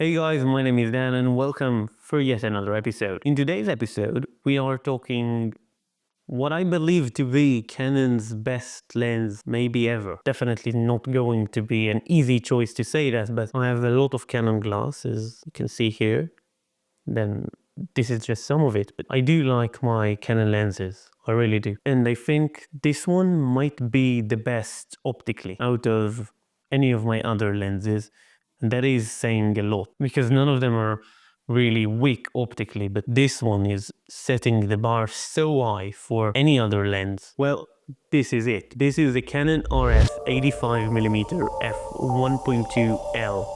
Hey guys, my name is Dan and welcome for yet another episode. In today's episode, we are talking what I believe to be Canon's best lens maybe ever. Definitely not going to be an easy choice to say that, but I have a lot of Canon glass, as you can see here. Then this is just some of it, but I do like my Canon lenses. I really do. And I think this one might be the best optically out of any of my other lenses. And that is saying a lot because none of them are really weak optically, but this one is setting the bar so high for any other lens. Well, this is it. This is the Canon RF 85mm f1.2L.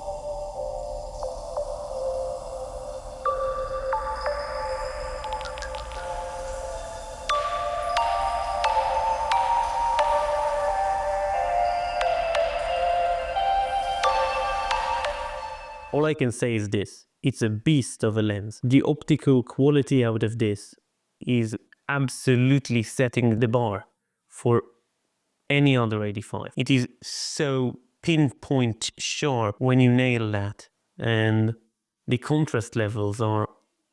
All I can say is this, it's a beast of a lens. The optical quality out of this is absolutely setting the bar for any other 85. It is so pinpoint sharp when you nail that, and the contrast levels are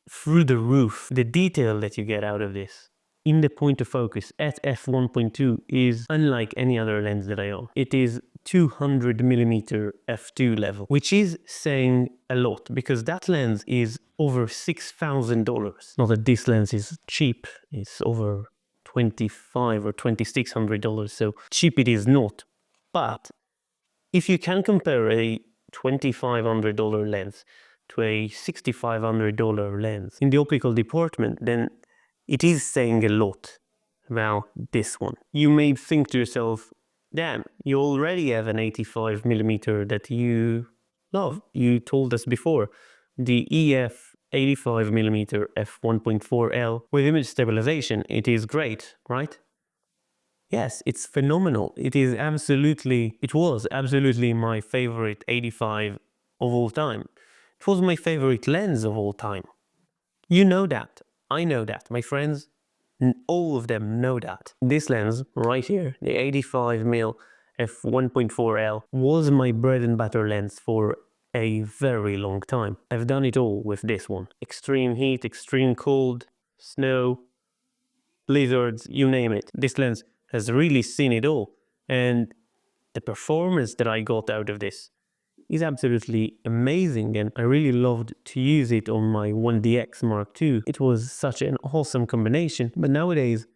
through the roof. The detail that you get out of this in the point of focus at f1.2 is unlike any other lens that I own. It is 200mm f2 level, which is saying a lot because that lens is over $6,000. Not that this lens is cheap, it's over $2,500 or $2,600, so cheap it is not. But if you can compare a $2,500 lens to a $6,500 lens in the optical department, then it is saying a lot about this one. You may think to yourself, damn, you already have an 85mm that you love. You told us before, the EF 85mm f1.4L with image stabilization. It is great, right? Yes, it's phenomenal. It was absolutely my favorite 85 of all time. It was my favorite lens of all time. You know that. I know that. My friends, all of them know that. This lens right here, the 85mm f1.4L, was my bread and butter lens for a very long time. I've done it all with this one. Extreme heat, extreme cold, snow, blizzards, you name it. This lens has really seen it all. And the performance that I got out of this is absolutely amazing, and I really loved to use it on my 1DX Mark II. It was such an awesome combination, but nowadays,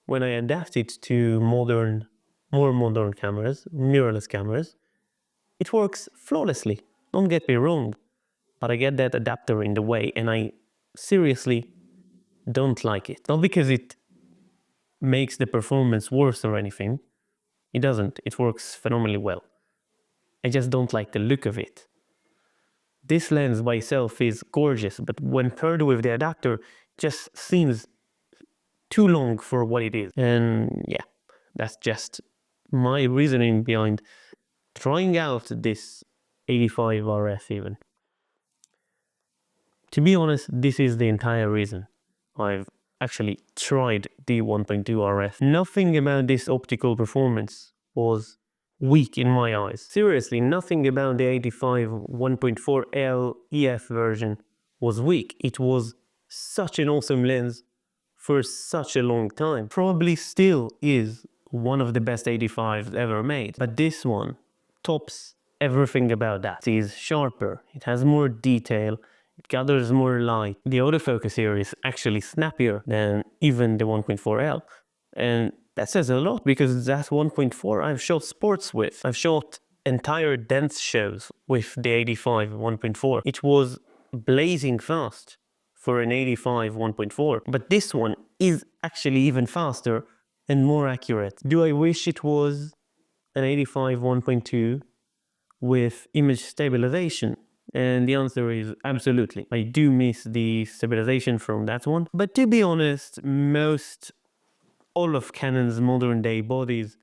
when I adapt it to more modern cameras, mirrorless cameras, it works flawlessly. Don't get me wrong, but I get that adapter in the way, and I seriously don't like it. Not because it makes the performance worse or anything. It doesn't. It works phenomenally well. I just don't like the look of it. This lens by itself is gorgeous, but when paired with the adapter, just seems too long for what it is. And yeah, that's just my reasoning behind trying out this 85 RF even. To be honest, this is the entire reason I've actually tried the 1.2 RF. Nothing about this optical performance was weak in my eyes. Seriously, nothing about the 85 1.4L EF version was weak. It was such an awesome lens for such a long time. Probably still is one of the best 85s ever made. But this one tops everything about that. It is sharper, it has more detail, it gathers more light. The autofocus here is actually snappier than even the 1.4L. And that says a lot because that's 1.4 I've shot sports with. I've shot entire dance shows with the 85 1.4. It was blazing fast for an 85 1.4. But this one is actually even faster and more accurate. Do I wish it was an 85 1.2 with image stabilization? And the answer is absolutely. I do miss the stabilization from that one. But to be honest, all of Canon's modern day bodies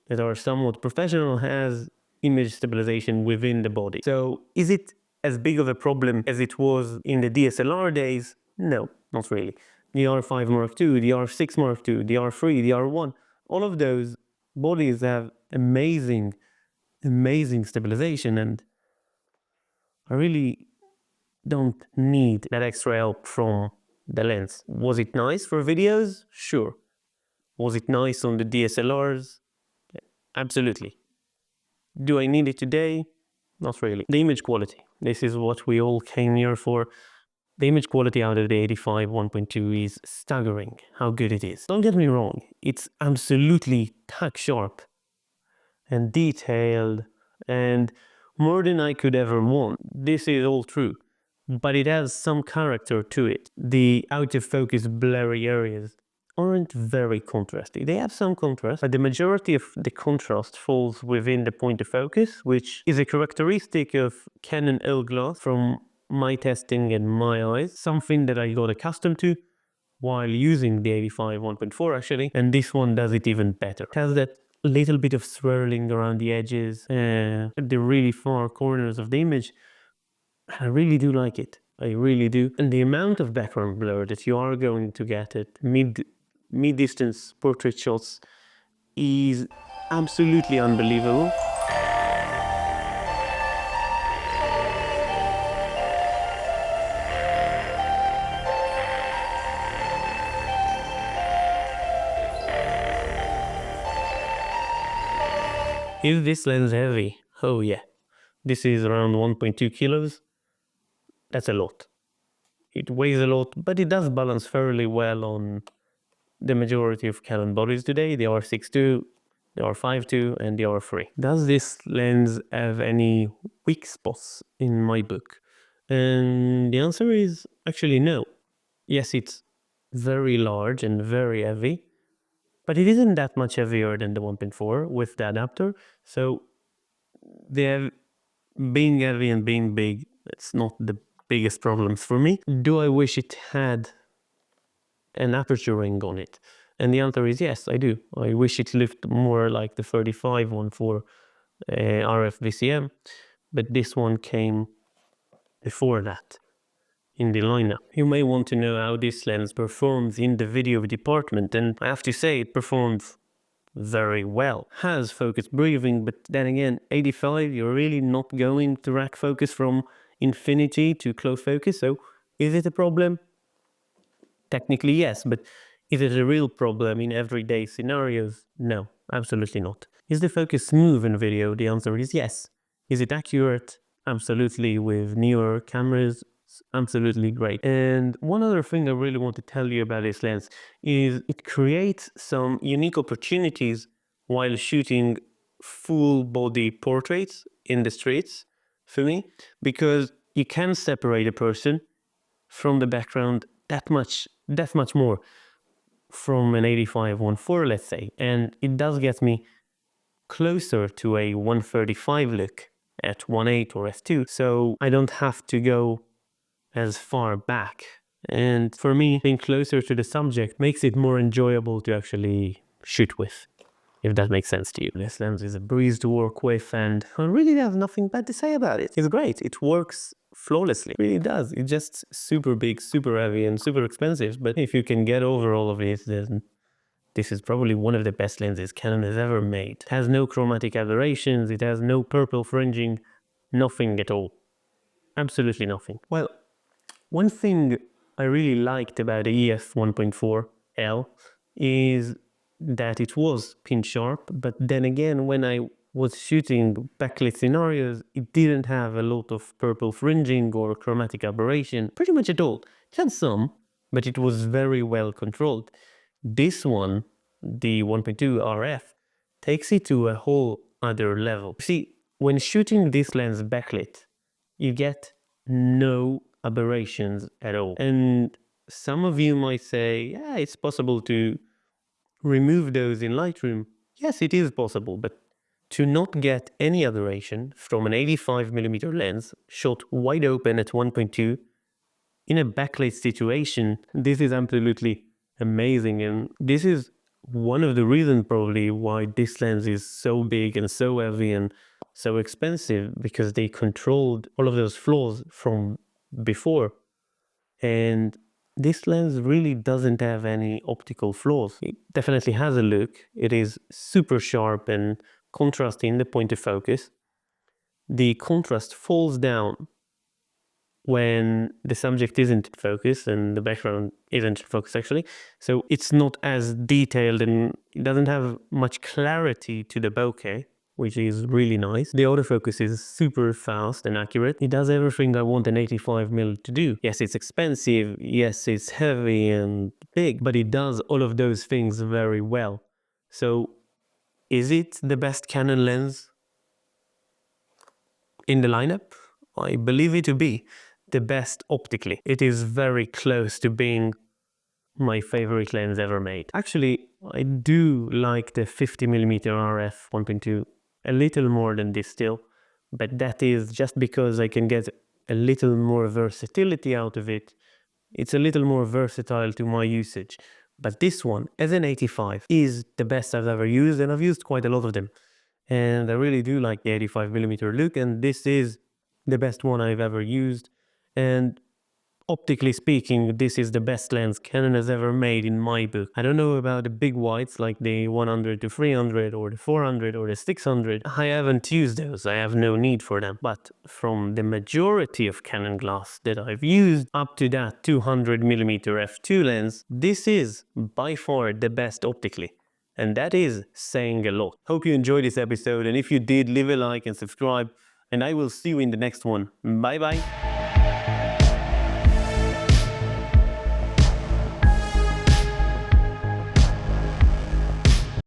that are somewhat professional has image stabilization within the body. So is it as big of a problem as it was in the DSLR days? No, not really. The R5 Mark II, the R6 Mark II, the R3, the R1, all of those bodies have amazing stabilization, and I really don't need that extra help from the lens. Was it nice for videos? Sure. Was it nice on the DSLRs? Absolutely. Do I need it today? Not really. The image quality. This is what we all came here for. The image quality out of the 85 1.2 is staggering how good it is. Don't get me wrong, it's absolutely tack sharp and detailed and more than I could ever want. This is all true, but it has some character to it. The out-of-focus blurry areas aren't very contrasty. They have some contrast, but the majority of the contrast falls within the point of focus, which is a characteristic of Canon L glass from my testing and my eyes, something that I got accustomed to while using the 85 1.4 actually, and this one does it even better. It has that little bit of swirling around the edges, at the really far corners of the image. I really do like it. I really do. And the amount of background blur that you are going to get at mid-distance portrait shots is absolutely unbelievable. Is this lens heavy? Oh yeah. This is around 1.2 kilos. That's a lot. It weighs a lot, but it does balance fairly well on the majority of Canon bodies today, the R6 II, the R5 II, and the R3. Does this lens have any weak spots in my book? And the answer is actually no. Yes, it's very large and very heavy, but it isn't that much heavier than the 1.4 with the adapter. So being heavy and being big, it's not the biggest problems for me. Do I wish it had an aperture ring on it? And the answer is yes, I do. I wish it looked more like the 35 one for RF VCM, but this one came before that in the lineup. You may want to know how this lens performs in the video department, and I have to say it performs very well. Has focus breathing, but then again, 85, you're really not going to rack focus from infinity to close focus, so is it a problem? Technically, yes, but is it a real problem in everyday scenarios? No, absolutely not. Is the focus smooth in video? The answer is yes. Is it accurate? Absolutely. With newer cameras, absolutely great. And one other thing I really want to tell you about this lens is it creates some unique opportunities while shooting full body portraits in the streets for me, because you can separate a person from the background that much more from an 85 1.4, let's say, and it does get me closer to a 135 look at 1.8 or f2, so I don't have to go as far back. And for me, being closer to the subject makes it more enjoyable to actually shoot with, if that makes sense to you. This lens is a breeze to work with, and I really have nothing bad to say about it. It's great. It works flawlessly. It really does. It's just super big, super heavy, and super expensive. But if you can get over all of this, then this is probably one of the best lenses Canon has ever made. It has no chromatic aberrations. It has no purple fringing. Nothing at all. Absolutely nothing. Well, one thing I really liked about the EF 1.4L is that it was pin sharp, but then again, when I was shooting backlit scenarios, it didn't have a lot of purple fringing or chromatic aberration, pretty much at all. It had some, but it was very well controlled. This one, the 1.2 RF, takes it to a whole other level. See, when shooting this lens backlit, you get no aberrations at all. And some of you might say, yeah, it's possible to remove those in Lightroom. Yes, it is possible, but to not get any aberration from an 85mm lens shot wide open at 1.2 in a backlit situation, this is absolutely amazing. And this is one of the reasons probably why this lens is so big and so heavy and so expensive, because they controlled all of those flaws from before. And this lens really doesn't have any optical flaws. It definitely has a look. It is super sharp and contrasty in the point of focus. The contrast falls down when the subject isn't in focus and the background isn't in focus actually. So it's not as detailed and it doesn't have much clarity to the bokeh, which is really nice. The autofocus is super fast and accurate. It does everything I want an 85mm to do. Yes, it's expensive. Yes, it's heavy and big, but it does all of those things very well. So is it the best Canon lens in the lineup? I believe it to be the best optically. It is very close to being my favorite lens ever made. Actually, I do like the 50mm RF 1.2 a little more than this still, but that is just because I can get a little more versatility out of it. It's a little more versatile to my usage. But this one, as an 85, is the best I've ever used, and I've used quite a lot of them. And I really do like the 85mm look, and this is the best one I've ever used. And optically speaking, this is the best lens Canon has ever made in my book. I don't know about the big whites like the 100 to 300 or the 400 or the 600. I haven't used those, I have no need for them. But from the majority of Canon glass that I've used up to that 200mm f2 lens, this is by far the best optically. And that is saying a lot. Hope you enjoyed this episode, and if you did, leave a like and subscribe, and I will see you in the next one. Bye bye.